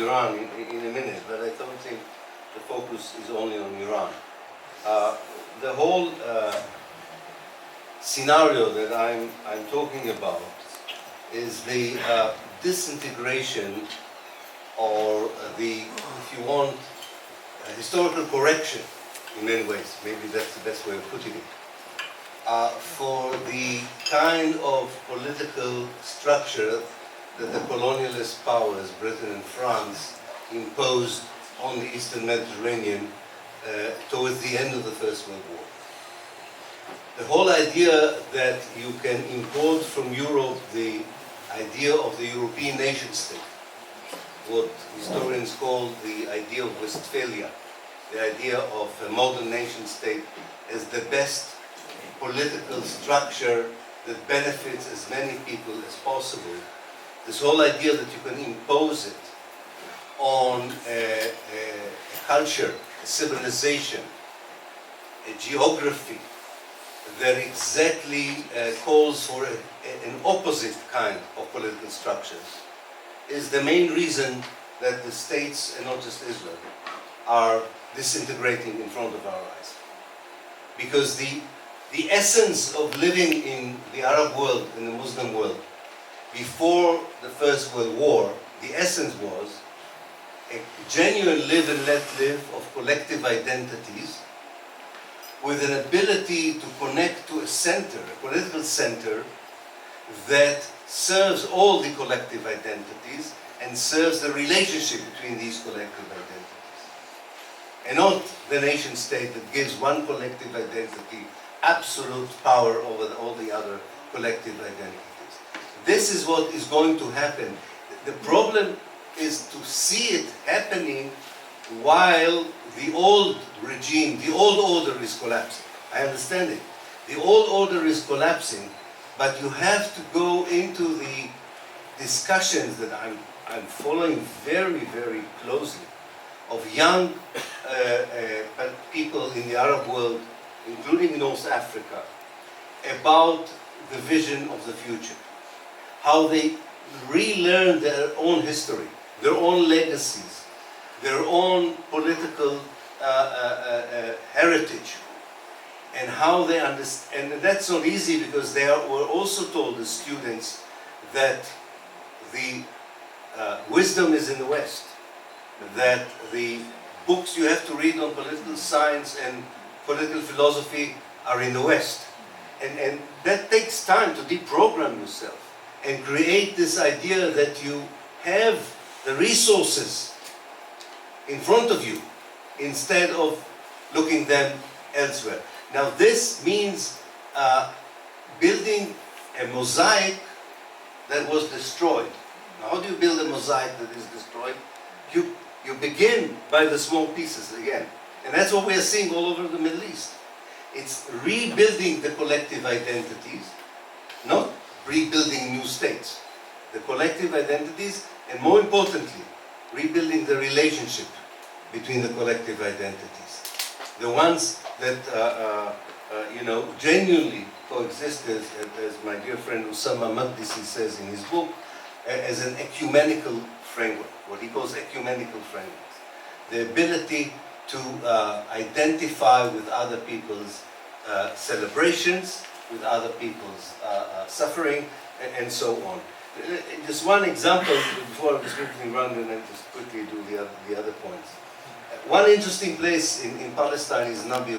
Iran in a minute, but I don't think the focus is only on Iran. The whole scenario that I'm talking about is the disintegration, or the, if you want, historical correction in many ways. Maybe that's the best way of putting it. For the kind of political structure that the colonialist powers, Britain and France, imposed on the Eastern Mediterranean towards the end of the First World War. The whole idea that you can import from Europe the idea of the European nation state, what historians call the idea of Westphalia, the idea of a modern nation state as the best political structure that benefits as many people as possible. This whole idea that you can impose it on a culture, a civilization, a geography that exactly calls for an opposite kind of political structures is the main reason that the states, and not just Israel, are disintegrating in front of our eyes. Because the essence of living in the Arab world, in the Muslim world, before the First World War, the essence was a genuine live and let live of collective identities with an ability to connect to a center, a political center that serves all the collective identities and serves the relationship between these collective identities. And not the nation state that gives one collective identity absolute power over all the other collective identities. This is what is going to happen. The problem is to see it happening while the old regime, the old order is collapsing. I understand it. The old order is collapsing, but you have to go into the discussions that I'm following very, very closely of young people in the Arab world, including North Africa, about the vision of the future. How they relearn their own history, their own legacies, their own political heritage, and how they understand. And that's not easy because they were also told as students that the wisdom is in the West, that the books you have to read on political science and political philosophy are in the West. And that takes time to deprogram yourself and create this idea that you have the resources in front of you instead of looking them elsewhere. Now this means building a mosaic that was destroyed. Now, how do you build a mosaic that is destroyed? You begin by the small pieces again. And that's what we are seeing all over the Middle East. It's rebuilding the collective identities, not rebuilding new states. The collective identities, and more importantly, rebuilding the relationship between the collective identities. The ones that genuinely coexist, as my dear friend Usama Maqdisi says in his book, as an ecumenical framework, what he calls ecumenical frameworks. The ability to identify with other people's celebrations, with other people's suffering, and so on. Just one example before I was quickly run and then just quickly do the other points. One interesting place in Palestine is Nabi